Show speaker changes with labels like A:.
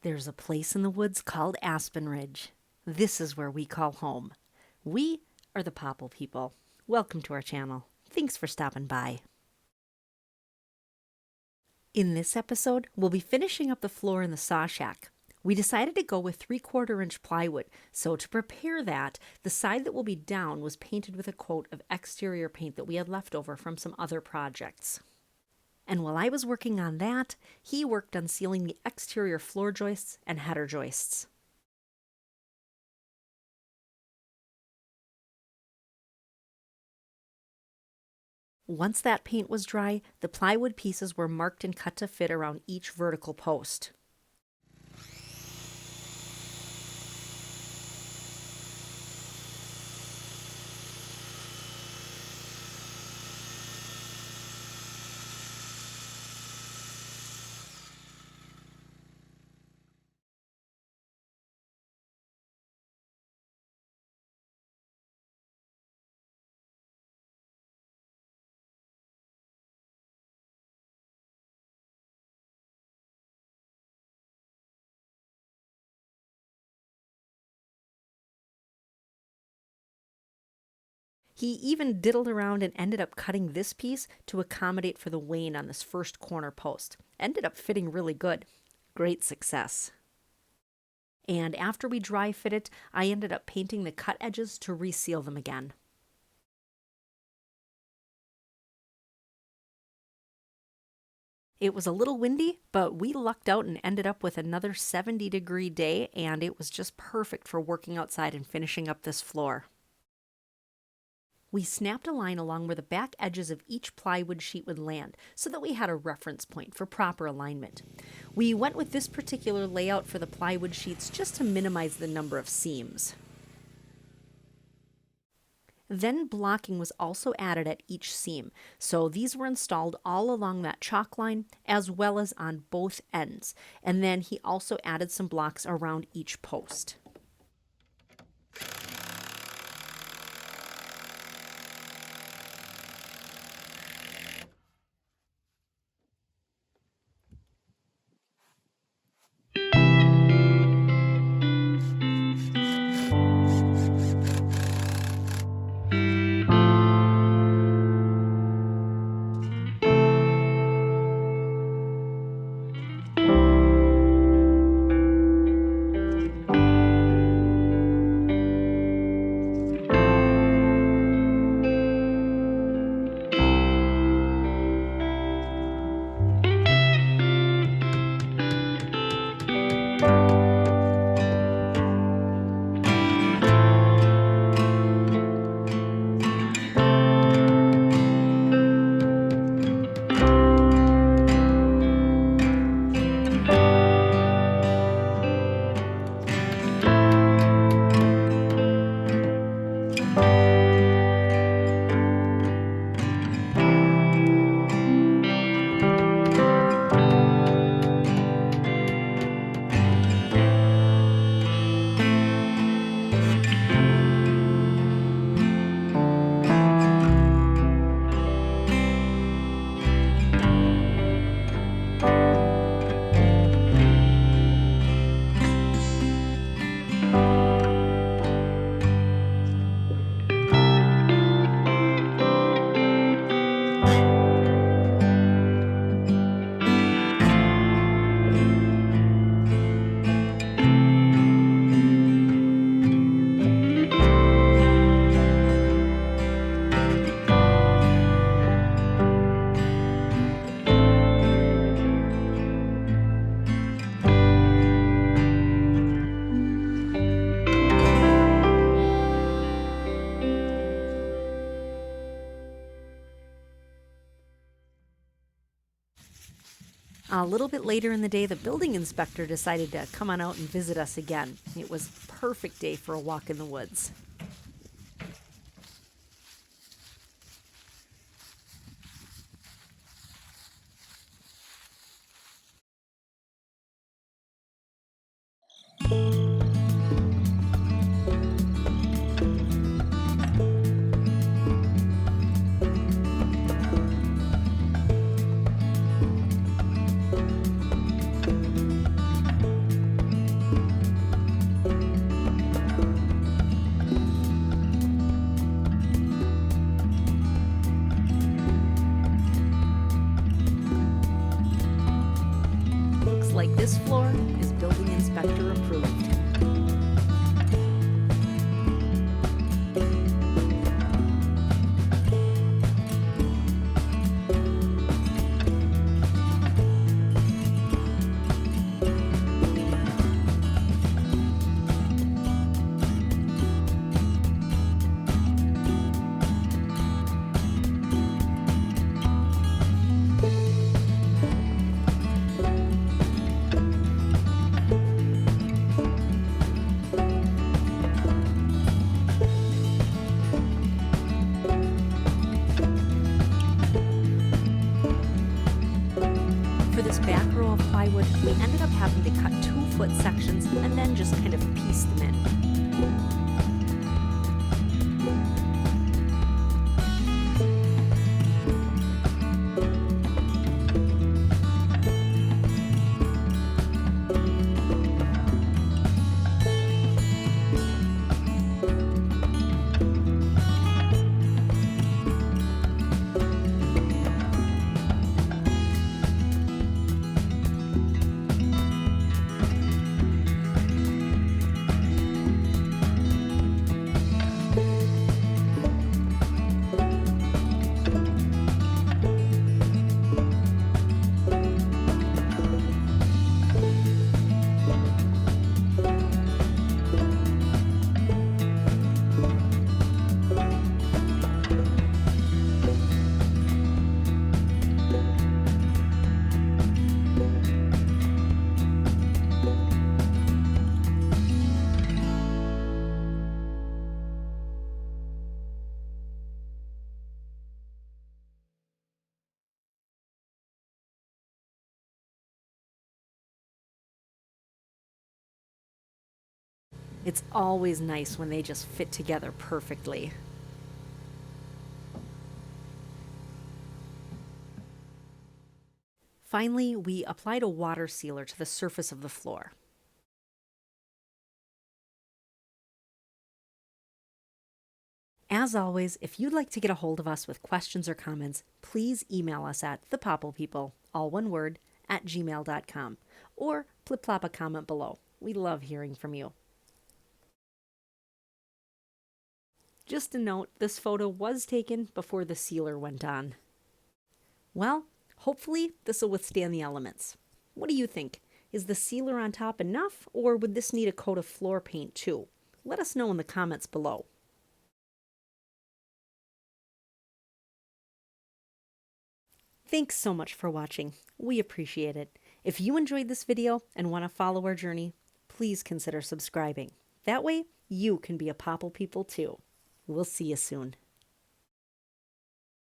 A: There's a place in the woods called Aspen Ridge. This is where we call home. We are the Popple People. Welcome to our channel. Thanks for stopping by. In this episode, we'll be finishing up the floor in the saw shack. We decided to go with 3/4 inch plywood, so to prepare that, the side that will be down was painted with a coat of exterior paint that we had left over from some other projects. And while I was working on that, he worked on sealing the exterior floor joists and header joists. Once that paint was dry, the plywood pieces were marked and cut to fit around each vertical post. He even diddled around and ended up cutting this piece to accommodate for the wane on this first corner post. Ended up fitting really good. Great success. And after we dry fit it, I ended up painting the cut edges to reseal them again. It was a little windy, but we lucked out and ended up with another 70-degree day, and it was just perfect for working outside and finishing up this floor. We snapped a line along where the back edges of each plywood sheet would land so that we had a reference point for proper alignment. We went with this particular layout for the plywood sheets just to minimize the number of seams. Then blocking was also added at each seam, so these were installed all along that chalk line as well as on both ends, and then he also added some blocks around each post. A little bit later in the day, the building inspector decided to come on out and visit us again. It was a perfect day for a walk in the woods. like this floor is building inspector approved. For this back row of plywood, we ended up having to cut 2-foot sections and then just kind of piece them in. It's always nice when they just fit together perfectly. Finally, we applied a water sealer to the surface of the floor. As always, if you'd like to get a hold of us with questions or comments, please email us at thepopplepeople, all one word, @gmail.com, or plop a comment below. We love hearing from you. Just a note, this photo was taken before the sealer went on. Well, hopefully this will withstand the elements. What do you think? Is the sealer on top enough, or would this need a coat of floor paint too? Let us know in the comments below. Thanks so much for watching. We appreciate it. If you enjoyed this video and want to follow our journey, please consider subscribing. That way, you can be a Popple People too. We'll see you soon.